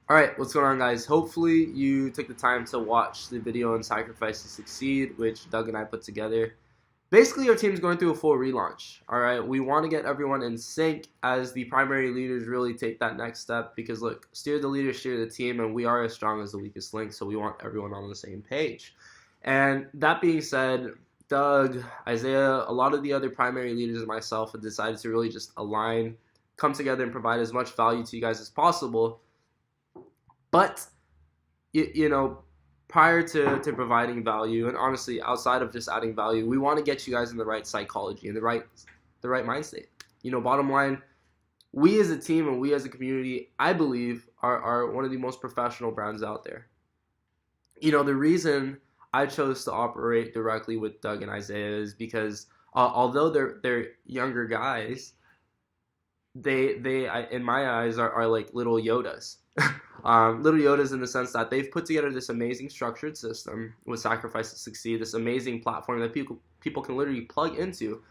Alright, what's going on, guys? Hopefully you took the time to watch the video on Sacrifice to Succeed, which Doug and I put together. Basically, our team's going through a full relaunch. Alright, we want to get everyone in sync as the primary leaders really take that next step because, look, steer the leader, steer the team, and we are as strong as the weakest link, so we want everyone on the same page. And that being said, Doug, Isaiah, a lot of the other primary leaders and myself have decided to really just align, come together, and provide as much value to you guys as possible. But, prior to providing value, and honestly, outside of just adding value, we want to get you guys in the right psychology and the right mind state. Bottom line, we as a team and we as a community, I believe, are one of the most professional brands out there. The reason I chose to operate directly with Doug and Isaiah is because although they're younger guys, they in my eyes are like little Yodas. Little Yodas in the sense that they've put together this amazing structured system with Sacrifice to Succeed, this amazing platform that people can literally plug into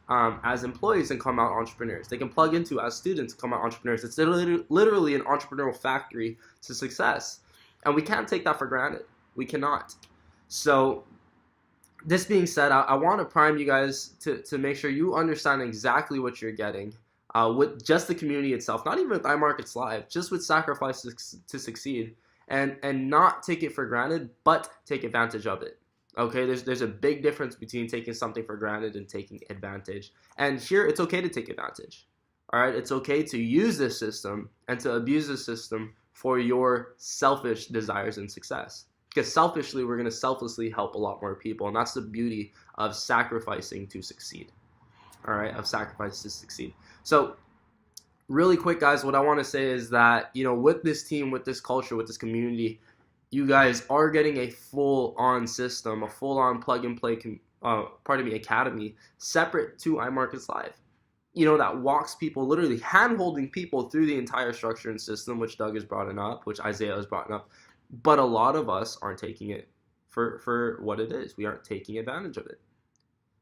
as employees and come out entrepreneurs. They can plug into as students and come out entrepreneurs. It's literally an entrepreneurial factory to success. And we can't take that for granted. We cannot. So this being said, I want to prime you guys to make sure you understand exactly what you're getting. With just the community itself, not even with iMarkets Live, just with Sacrifice to Succeed, and not take it for granted, but take advantage of it. Okay, there's a big difference between taking something for granted and taking advantage. And here, it's okay to take advantage. All right, it's okay to use this system and to abuse this system for your selfish desires and success. Because selfishly, we're going to selflessly help a lot more people, and that's the beauty of sacrificing to succeed. All right, of Sacrifice to Succeed. So really quick, guys, what I want to say is that, with this team, with this culture, with this community, you guys are getting a full-on system, a full-on plug-and-play academy separate to iMarkets Live. That walks people, literally hand-holding people through the entire structure and system, which Doug has brought up, which Isaiah has brought up. But a lot of us aren't taking it for what it is. We aren't taking advantage of it.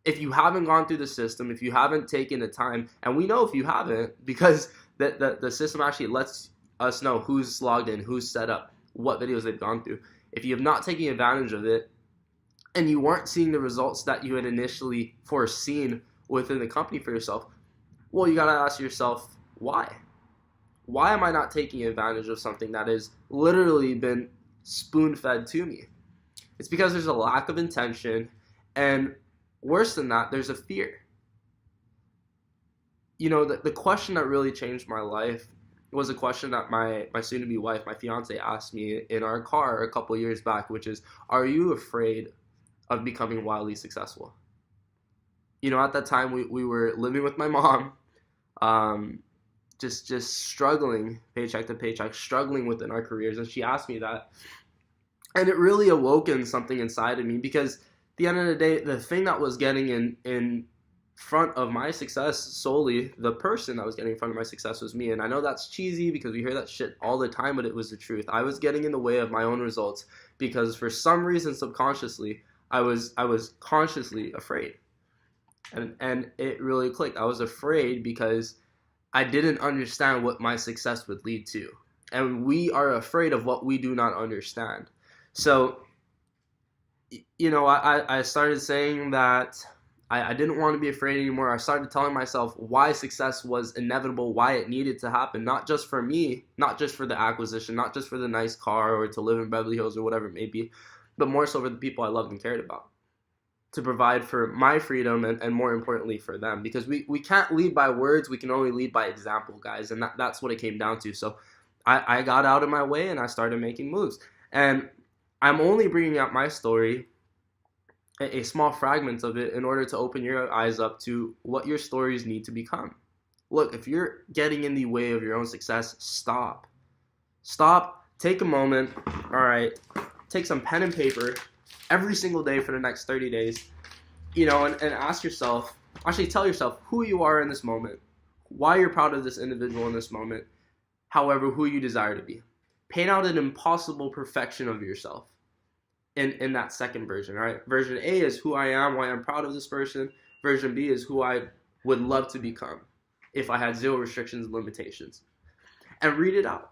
If you haven't gone through the system, if you haven't taken the time, and we know if you haven't, because the system actually lets us know who's logged in, who's set up, what videos they've gone through. If you have not taken advantage of it, and you weren't seeing the results that you had initially foreseen within the company for yourself, well, you got to ask yourself, why? Why am I not taking advantage of something that has literally been spoon-fed to me? It's because there's a lack of intention, and worse than that, there's a fear. The question that really changed my life was a question that my soon-to-be wife, my fiance, asked me in our car a couple years back, which is, are you afraid of becoming wildly successful? At that time, we were living with my mom, just struggling paycheck to paycheck, struggling within our careers, and she asked me that. And it really awoken something inside of me because at the end of the day, the thing that was getting in front of my success solely, the person that was getting in front of my success was me. And I know that's cheesy because we hear that shit all the time, but it was the truth. I was getting in the way of my own results because for some reason, subconsciously, I was consciously afraid. And it really clicked. I was afraid because I didn't understand what my success would lead to. And we are afraid of what we do not understand. So I started saying that I didn't want to be afraid anymore. I started telling myself why success was inevitable, why it needed to happen, not just for me, not just for the acquisition, not just for the nice car or to live in Beverly Hills or whatever it may be, but more so for the people I loved and cared about, to provide for my freedom and more importantly for them. Because we can't lead by words, we can only lead by example, guys, and that's what it came down to. So I got out of my way and I started making moves. And I'm only bringing up my story, a small fragment of it, in order to open your eyes up to what your stories need to become. Look, if you're getting in the way of your own success, stop. Stop, take a moment, all right, take some pen and paper every single day for the next 30 days, and ask yourself, actually tell yourself who you are in this moment, why you're proud of this individual in this moment, however, who you desire to be. Paint out an impossible perfection of yourself in that second version, all right? Version A is who I am, why I'm proud of this person. Version B is who I would love to become if I had zero restrictions and limitations. And read it out.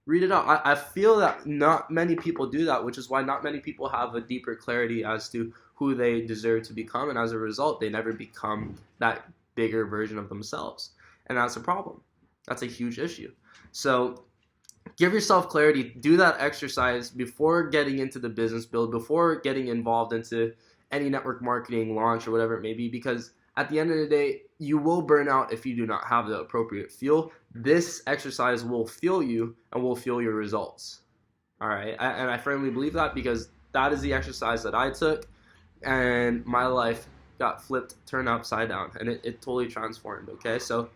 Read it out. I feel that not many people do that, which is why not many people have a deeper clarity as to who they deserve to become, and as a result, they never become that bigger version of themselves. And that's a problem. That's a huge issue. So give yourself clarity. Do that exercise before getting into the business build, before getting involved into any network marketing launch or whatever it may be, because at the end of the day, you will burn out if you do not have the appropriate fuel. This exercise will fuel you and will fuel your results. All right. And I firmly believe that, because that is the exercise that I took, and my life got flipped, turned upside down, and it totally transformed. Okay. So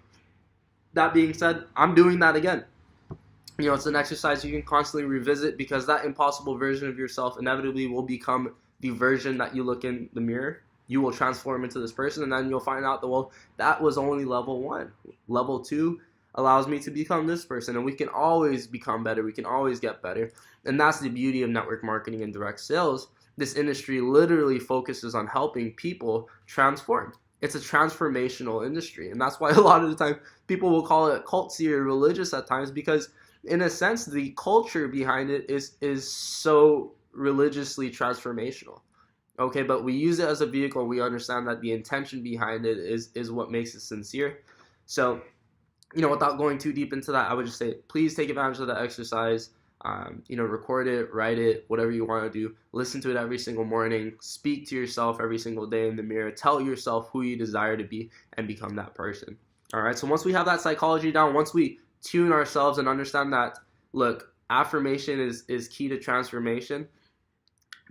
that being said, I'm doing that again. You know, it's an exercise you can constantly revisit, because that impossible version of yourself inevitably will become the version that you look in the mirror. You will transform into this person, and then you'll find out that, well, that was only level 1. Level 2 allows me to become this person, and we can always become better. We can always get better. And that's the beauty of network marketing and direct sales. This industry literally focuses on helping people transform. It's a transformational industry, and that's why a lot of the time people will call it culty or religious at times, because in a sense, the culture behind it is so religiously transformational. Okay, but we use it as a vehicle. We understand that the intention behind it is what makes it sincere. So, you know, without going too deep into that, I would just say, please take advantage of the exercise. You know, record it, write it, whatever you want to do. Listen to it every single morning. Speak to yourself every single day in the mirror. Tell yourself who you desire to be and become that person. All right, so once we have that psychology down, once we tune ourselves and understand that, look, affirmation is key to transformation,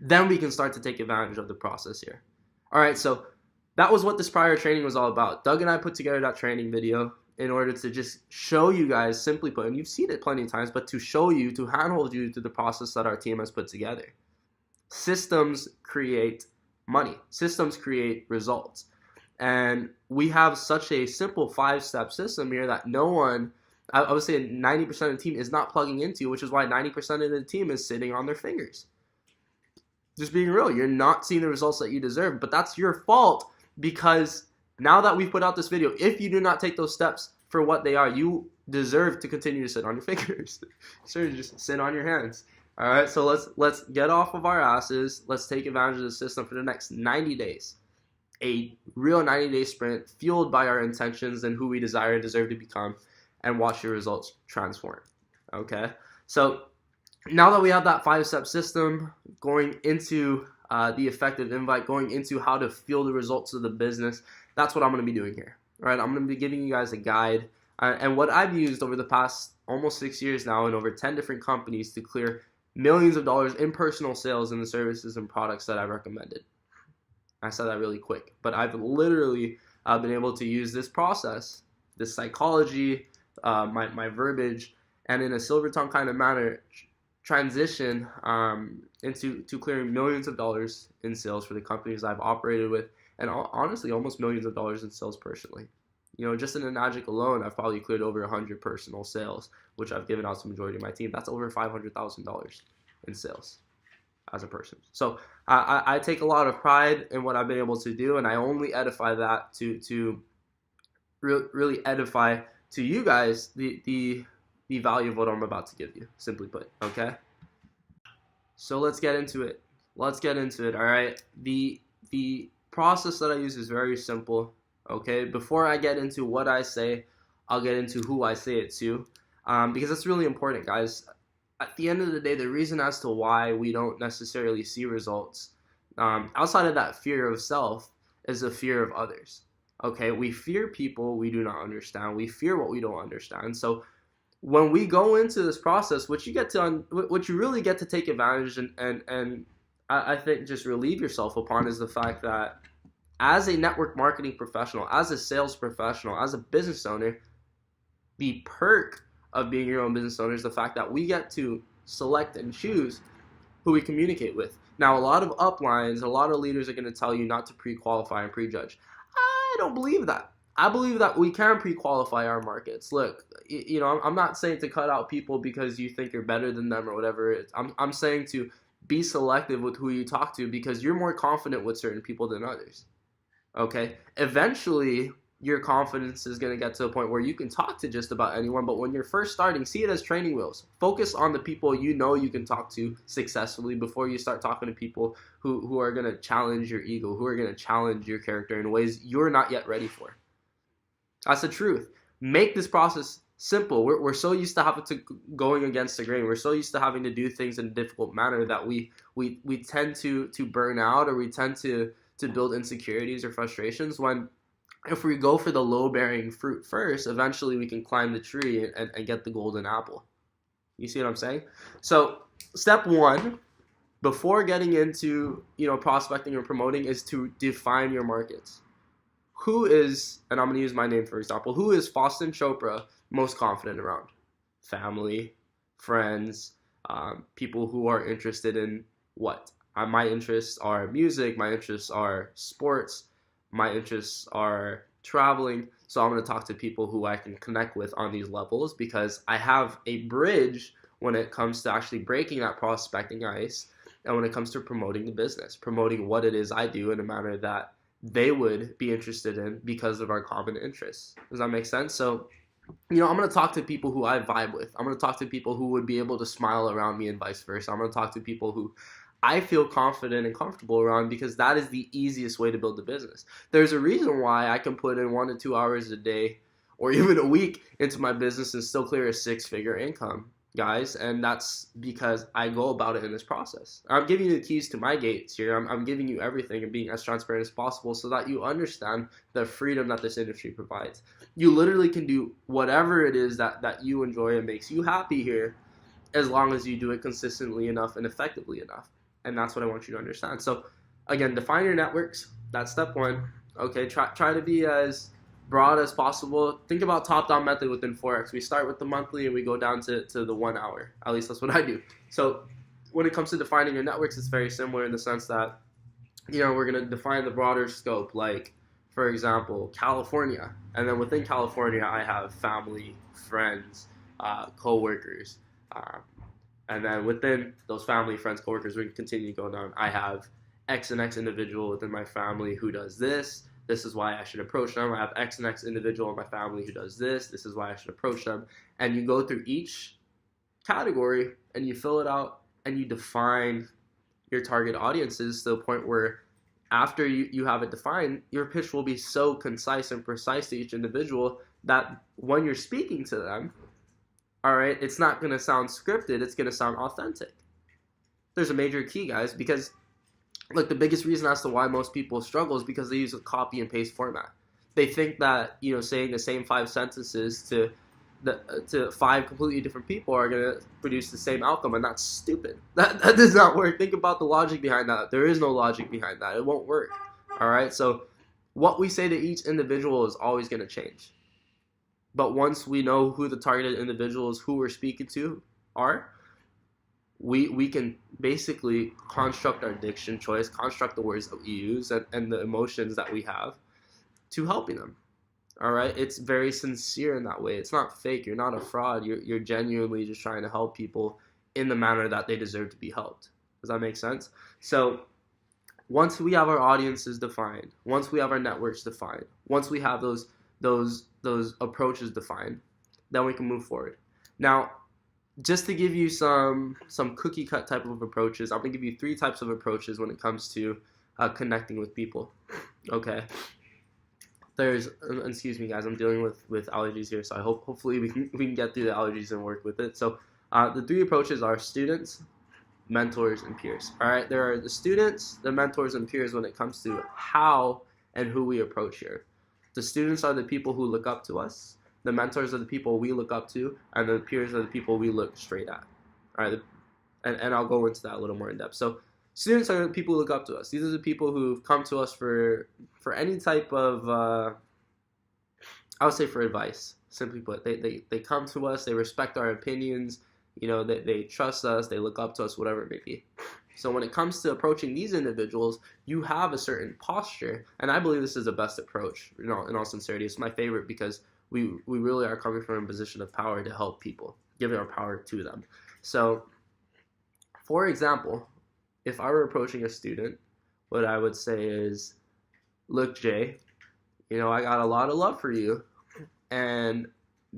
then we can start to take advantage of the process here. All right, so that was what this prior training was all about. Doug and I put together that training video in order to just show you guys, simply put, and you've seen it plenty of times, but to show you, to handhold you through the process that our team has put together. Systems create money. Systems create results. And we have such a simple 5-step system here that no one, I would say 90% of the team is not plugging into, which is why 90% of the team is sitting on their fingers. Just being real, you're not seeing the results that you deserve, but that's your fault, because now that we've put out this video, if you do not take those steps for what they are, you deserve to continue to sit on your fingers. Sure, just sit on your hands. All right, so let's get off of our asses. Let's take advantage of the system for the next 90 days. A real 90-day sprint fueled by our intentions and who we desire and deserve to become, and watch your results transform. Okay, so now that we have that 5-step system, going into the effective invite, going into how to fuel the results of the business, that's what I'm going to be doing here. All right, I'm going to be giving you guys a guide, and what I've used over the past almost 6 years now in over 10 different companies to clear millions of dollars in personal sales in the services and products that I recommended. I said that really quick, but I've literally been able to use this process, this psychology, my verbiage, and in a silver tongue kind of manner, transition into clearing millions of dollars in sales for the companies I've operated with, and honestly, almost millions of dollars in sales personally. You know, just in Enagic alone, I've probably cleared over 100 personal sales, which I've given out to the majority of my team. That's over $500,000 in sales as a person. So I take a lot of pride in what I've been able to do, and I only edify that to really edify to you guys the value of what I'm about to give you, simply put, okay? So let's get into it. All right? The process that I use is very simple, okay? Before I get into what I say, I'll get into who I say it to, because it's really important, guys. At the end of the day, the reason as to why we don't necessarily see results, outside of that fear of self, is the fear of others, okay? We fear people we do not understand. We fear what we don't understand. So when we go into this process, what you really get to take advantage and I think just relieve yourself upon is the fact that as a network marketing professional, as a sales professional, as a business owner, the perk of being your own business owner is the fact that we get to select and choose who we communicate with. Now, a lot of uplines, a lot of leaders are going to tell you not to pre-qualify and prejudge. I don't believe that. I believe that we can pre-qualify our markets. Look, you know, I'm not saying to cut out people because you think you're better than them or whatever it is. I'm saying to be selective with who you talk to, because you're more confident with certain people than others. Okay? Eventually, your confidence is going to get to a point where you can talk to just about anyone. But when you're first starting, see it as training wheels. Focus on the people you know you can talk to successfully before you start talking to people who are going to challenge your ego, who are going to challenge your character in ways you're not yet ready for. That's the truth. Make this process simple. We're so used to having to going against the grain. We're so used to having to do things in a difficult manner that we tend to burn out, or we tend to build insecurities or frustrations, when if we go for the low-bearing fruit first, eventually we can climb the tree and get the golden apple. You see what I'm saying? So step one, before getting into prospecting or promoting, is to define your markets. Who is, and I'm going to use my name for example, who is Faustin Chopra most confident around? Family, friends, people who are interested in what? My interests are music, my interests are sports, my interests are traveling. So I'm going to talk to people who I can connect with on these levels, because I have a bridge when it comes to actually breaking that prospecting ice, and when it comes to promoting the business, promoting what it is I do in a manner that they would be interested in because of our common interests. Does that make sense? So, I'm going to talk to people who I vibe with. I'm going to talk to people who would be able to smile around me and vice versa. I'm going to talk to people who I feel confident and comfortable around, because that is the easiest way to build a business. There's a reason why I can put in 1 to 2 hours a day or even a week into my business and still clear a 6-figure income, guys. And that's because I go about it in this process. I'm giving you the keys to my gates here. I'm giving you everything and being as transparent as possible so that you understand the freedom that this industry provides. You literally can do whatever it is that you enjoy and makes you happy here, as long as you do it consistently enough and effectively enough. And that's what I want you to understand. So again, define your networks. That's step one. Okay, try to be as broad as possible. Think about top-down method within Forex. We start with the monthly and we go down to the 1 hour. At least that's what I do. So when it comes to defining your networks, it's very similar in the sense that, we're going to define the broader scope, like, for example, California. And then within California, I have family, friends, co-workers, and then within those family, friends, coworkers, we can continue to go down. I have X and X individual within my family who does this. This is why I should approach them. I have X and X individual in my family who does this. This is why I should approach them. And you go through each category and you fill it out and you define your target audiences to the point where after you have it defined, your pitch will be so concise and precise to each individual that when you're speaking to them, all right, it's not going to sound scripted. It's going to sound authentic. There's a major key, guys, because look, the biggest reason as to why most people struggle is because they use a copy and paste format. They think that, saying the same 5 sentences to 5 completely different people are going to produce the same outcome, and that's stupid. That does not work. Think about the logic behind that. There is no logic behind that. It won't work. All right, so what we say to each individual is always going to change. But once we know who the targeted individuals who we're speaking to are, we can basically construct our diction choice, construct the words that we use and the emotions that we have to helping them. All right, it's very sincere in that way. It's not fake. You're not a fraud. You're genuinely just trying to help people in the manner that they deserve to be helped. Does that make sense? So once we have our audiences defined, once we have our networks defined, once we have those approaches defined, then we can move forward. Now, just to give you some cookie cut type of approaches, I'm going to give you 3 types of approaches when it comes to connecting with people. Okay. There's, excuse me guys, I'm dealing with allergies here, so I hopefully we can get through the allergies and work with it. So the 3 approaches are students, mentors, and peers. All right, there are the students, the mentors, and peers when it comes to how and who we approach here. The students are the people who look up to us. The mentors are the people we look up to, and the peers are the people we look straight at. All right, and I'll go into that a little more in depth. So students are the people who look up to us. These are the people who've come to us for any type of, I would say for advice, simply put. They come to us, they respect our opinions, they trust us, they look up to us, whatever it may be. So when it comes to approaching these individuals, you have a certain posture, and I believe this is the best approach, in all sincerity. It's my favorite because we really are coming from a position of power to help people, giving our power to them. So, for example, if I were approaching a student, what I would say is, look, Jay, I got a lot of love for you, and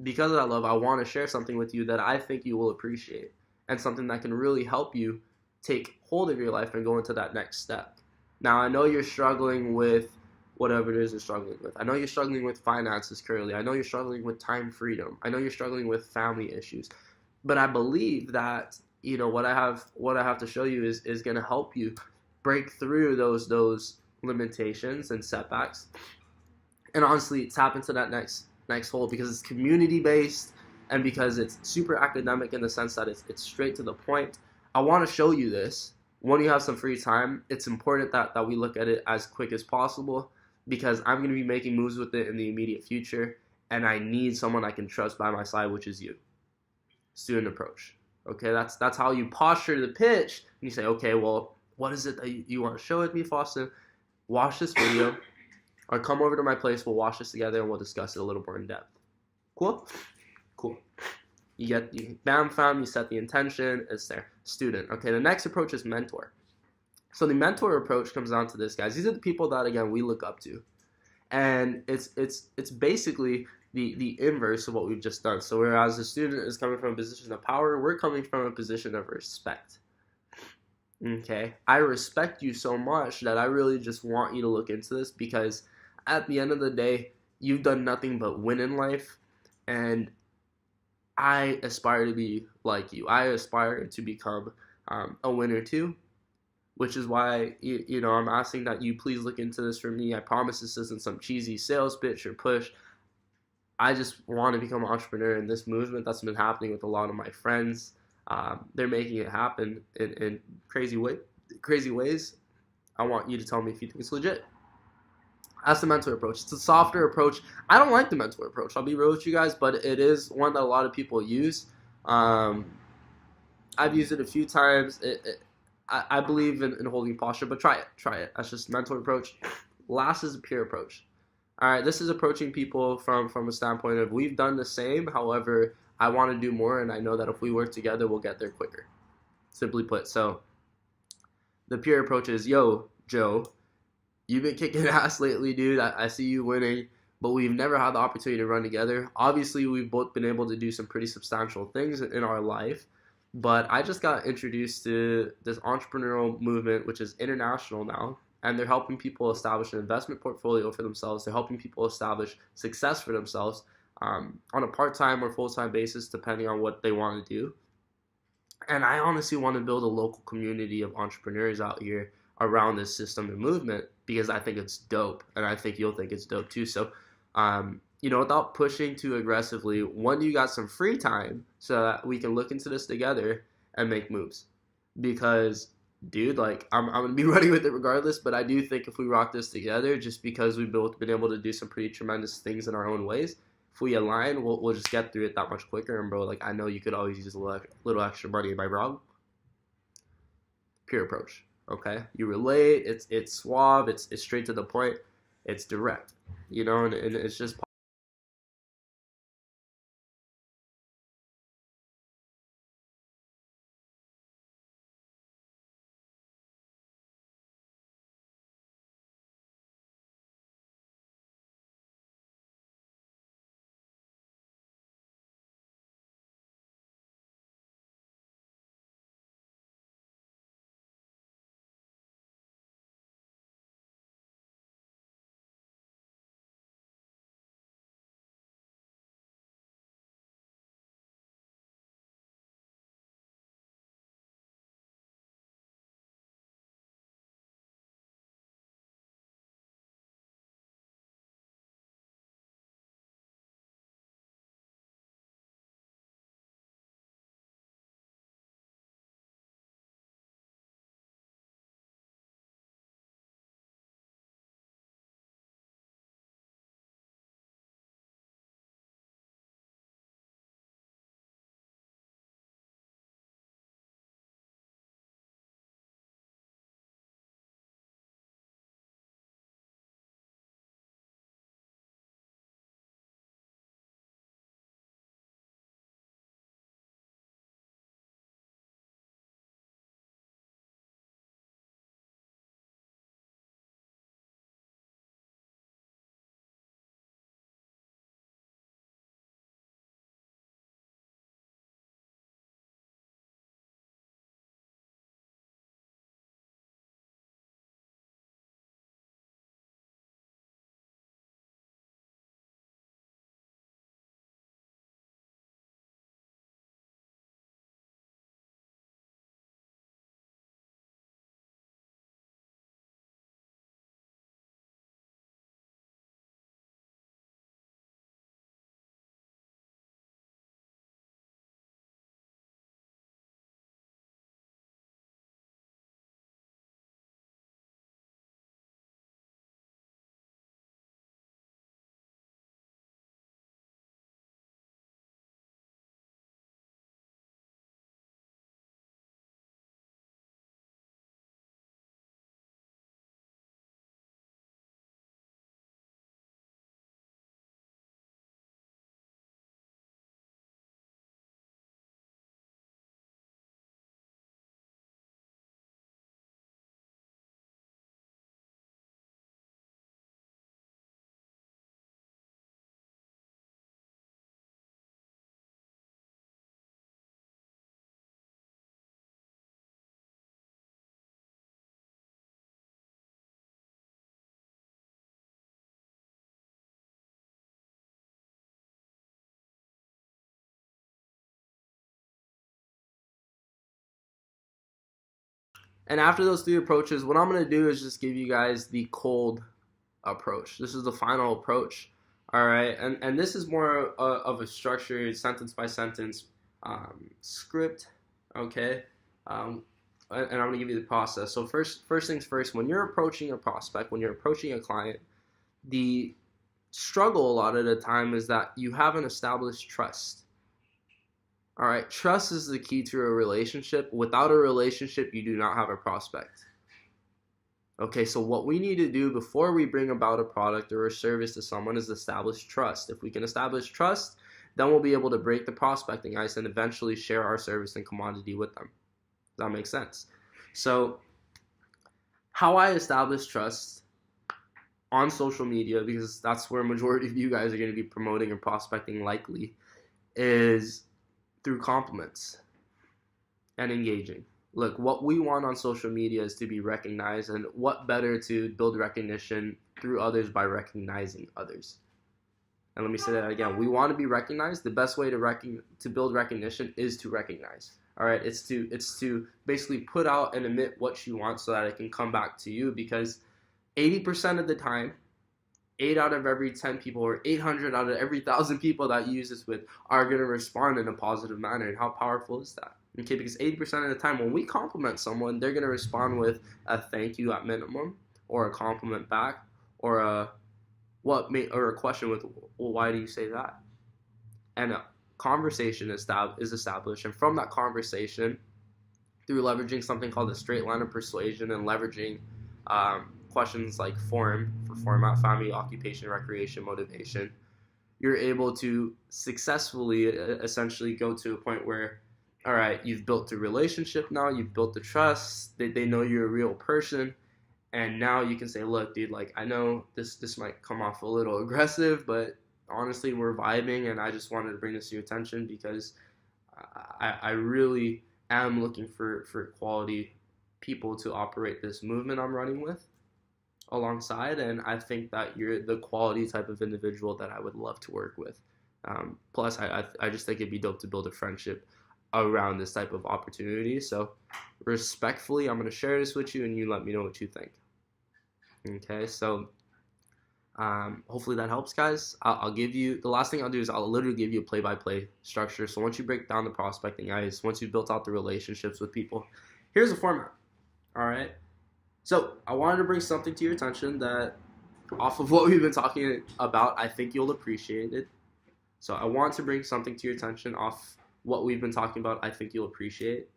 because of that love, I want to share something with you that I think you will appreciate, and something that can really help you take hold of your life and go into that next step. Now, I know you're struggling with whatever it is you're struggling with. I know you're struggling with finances currently. I know you're struggling with time freedom. I know you're struggling with family issues. But I believe that what I have to show you is going to help you break through those limitations and setbacks, and honestly tap into that next hole, because it's community based and because it's super academic in the sense that it's straight to the point. I want to show you this when you have some free time. It's important that we look at it as quick as possible, because I'm going to be making moves with it in the immediate future, and I need someone I can trust by my side, which is you. Student approach. Okay, that's how you posture the pitch. And you say, okay, well, what is it that you want to show with me, Foster? Watch this video, or come over to my place. We'll watch this together and we'll discuss it a little more in depth. Cool? Cool. Bam, fam, you set the intention. It's there. Student. Okay, the next approach is mentor. So the mentor approach comes down to this, guys. These are the people that, again, we look up to. And it's basically the inverse of what we've just done. So whereas the student is coming from a position of power, we're coming from a position of respect. Okay? I respect you so much that I really just want you to look into this, because at the end of the day, you've done nothing but win in life, and I aspire to be like you. I aspire to become a winner too, which is why I'm asking that you please look into this for me. I promise this isn't some cheesy sales pitch or push. I just want to become an entrepreneur in this movement that's been happening with a lot of my friends. They're making it happen in crazy ways. I want you to tell me if you think it's legit. That's the mentor approach. It's a softer approach. I don't like the mentor approach. I'll be real with you guys, but it is one that a lot of people use. I've used it a few times. I believe in holding posture, but try it. That's just mentor approach. Last is a peer approach. All right, this is approaching people from a standpoint of we've done the same. However, I want to do more, and I know that if we work together, we'll get there quicker. Simply put. So the peer approach is, yo, Joe, you've been kicking ass lately, dude. I see you winning, but we've never had the opportunity to run together. Obviously, we've both been able to do some pretty substantial things in our life, but I just got introduced to this entrepreneurial movement, which is international now, and they're helping people establish an investment portfolio for themselves. They're helping people establish success for themselves on a part-time or full-time basis, depending on what they want to do. And I honestly want to build a local community of entrepreneurs out here around this system and movement, because I think it's dope, and I think you'll think it's dope too. So, without pushing too aggressively, when you got some free time, so that we can look into this together and make moves. Because, dude, like I'm gonna be running with it regardless, but I do think if we rock this together, just because we've both been able to do some pretty tremendous things in our own ways, if we align, we'll just get through it that much quicker. And bro, like I know you could always use a little extra money. Am I wrong? Peer approach. Okay, you relate. It's suave. It's straight to the point. It's direct. And it's just And after those 3 approaches, what I'm going to do is just give you guys the cold approach. This is the final approach. All right. And this is more of a structured sentence by sentence script. Okay. And I'm going to give you the process. So first things first, when you're approaching a prospect, when you're approaching a client, the struggle a lot of the time is that you haven't established trust. All right, trust is the key to a relationship. Without a relationship, you do not have a prospect. Okay, so what we need to do before we bring about a product or a service to someone is establish trust. If we can establish trust, then we'll be able to break the prospecting ice and eventually share our service and commodity with them. Does that make sense? So how I establish trust on social media, because that's where a majority of you guys are going to be promoting and prospecting likely, is through compliments and engaging. Look, what we want on social media is to be recognized, and what better to build recognition through others by recognizing others. And let me say that again. We want to be recognized. The best way to build recognition is to recognize. All right, it's to basically put out and emit what you want so that it can come back to you, because 80% of the time, 8 out of every 10 people or 800 out of every 1,000 people that you use this with are going to respond in a positive manner. And how powerful is that? Okay, because 80% of the time when we compliment someone, they're going to respond with a thank you at minimum, or a compliment back, or a question with, well, why do you say that? And a conversation is established, and from that conversation, through leveraging something called the straight line of persuasion and leveraging questions like format, family, occupation, recreation, motivation, you're able to successfully essentially go to a point where, all right, you've built a relationship now, you've built the trust, they know you're a real person, and now you can say, look, dude, like, I know this might come off a little aggressive, but honestly, we're vibing, and I just wanted to bring this to your attention because I really am looking for quality people to operate this movement I'm running with alongside, and I think that you're the quality type of individual that I would love to work with. Plus, I just think it'd be dope to build a friendship around this type of opportunity. So respectfully, I'm going to share this with you, and you let me know what you think. Okay, so hopefully that helps, guys. I'll give you, the last thing I'll do is I'll literally give you a play-by-play structure. So once you break down the prospecting ice, once you've built out the relationships with people, here's the format. All right. So I wanted to bring something to your attention that, off of what we've been talking about, I think you'll appreciate it. So I want to bring something to your attention off what we've been talking about. I think you'll appreciate.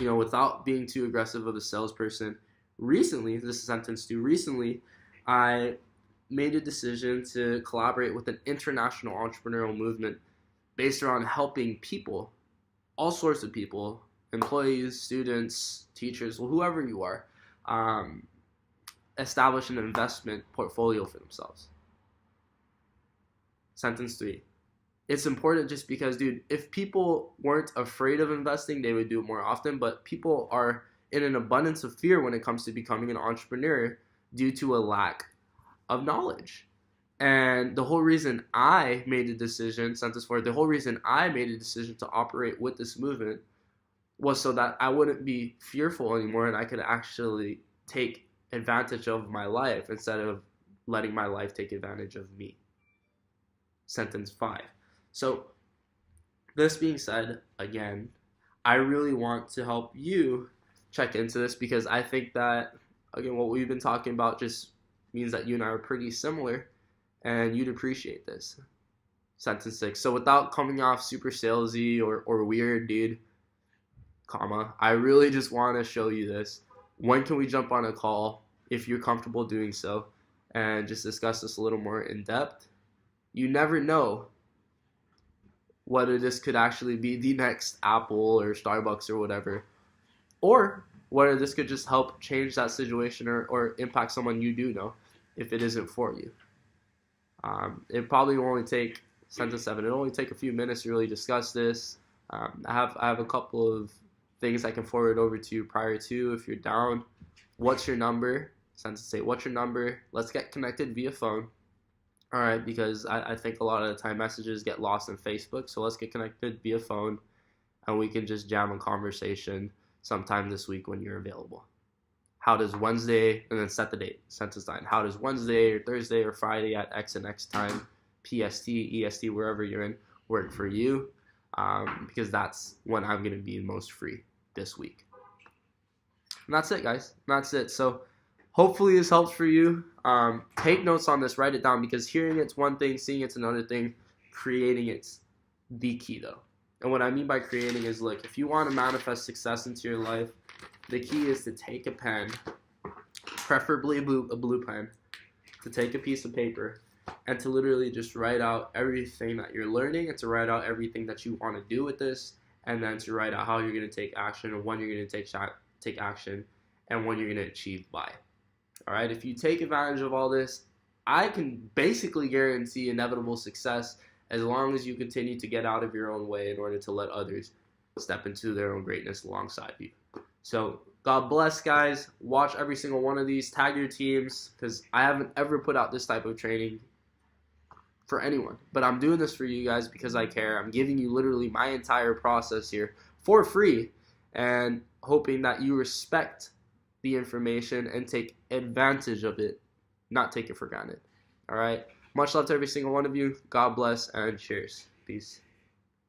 You know, without being too aggressive of a salesperson, recently, this is sentence 2, recently, I made a decision to collaborate with an international entrepreneurial movement based around helping people, all sorts of people, employees, students, teachers, whoever you are, establish an investment portfolio for themselves. Sentence 3. It's important just because, dude, if people weren't afraid of investing, they would do it more often, but people are in an abundance of fear when it comes to becoming an entrepreneur due to a lack of knowledge. And the whole reason I made a decision, sentence 4, the whole reason I made a decision to operate with this movement was so that I wouldn't be fearful anymore, and I could actually take advantage of my life instead of letting my life take advantage of me. Sentence 5. So this being said, again, I really want to help you check into this, because I think that, again, what we've been talking about just means that you and I are pretty similar, and you'd appreciate this. Sentence 6. So without coming off super salesy or weird, dude, I really just want to show you this. When can we jump on a call, if you're comfortable doing so, and just discuss this a little more in depth? You never know whether this could actually be the next Apple or Starbucks or whatever, or whether this could just help change that situation or impact someone you do know if it isn't for you. It probably will only take, sentence 7, it'll only take a few minutes to really discuss this. I have a couple of things I can forward over to you prior to, if you're down. What's your number? Sentence 8, what's your number? Let's get connected via phone. All right, because I think a lot of the time messages get lost in Facebook, so let's get connected via phone, and we can just jam a conversation sometime this week when you're available. How does Wednesday, and then set the date, Central Time. How does Wednesday or Thursday or Friday at X and X time, PST, EST, wherever you're in, work for you? Because that's when I'm going to be most free this week. And that's it, guys. That's it. So hopefully this helps for you. Take notes on this. Write it down, because hearing it's one thing, seeing it's another thing, creating it's the key, though. And what I mean by creating is, look, if you want to manifest success into your life, the key is to take a pen, preferably a blue pen, to take a piece of paper, and to literally just write out everything that you're learning, and to write out everything that you want to do with this, and then to write out how you're going to take action, and when you're going to take action, and when you're going to achieve by. All right, if you take advantage of all this, I can basically guarantee inevitable success, as long as you continue to get out of your own way in order to let others step into their own greatness alongside you. So God bless, guys. Watch every single one of these. Tag your teams, because I haven't ever put out this type of training for anyone. But I'm doing this for you guys because I care. I'm giving you literally my entire process here for free, and hoping that you respect the information and take advantage of it, not take it for granted. All right? Much love to every single one of you. God bless, and cheers. Peace.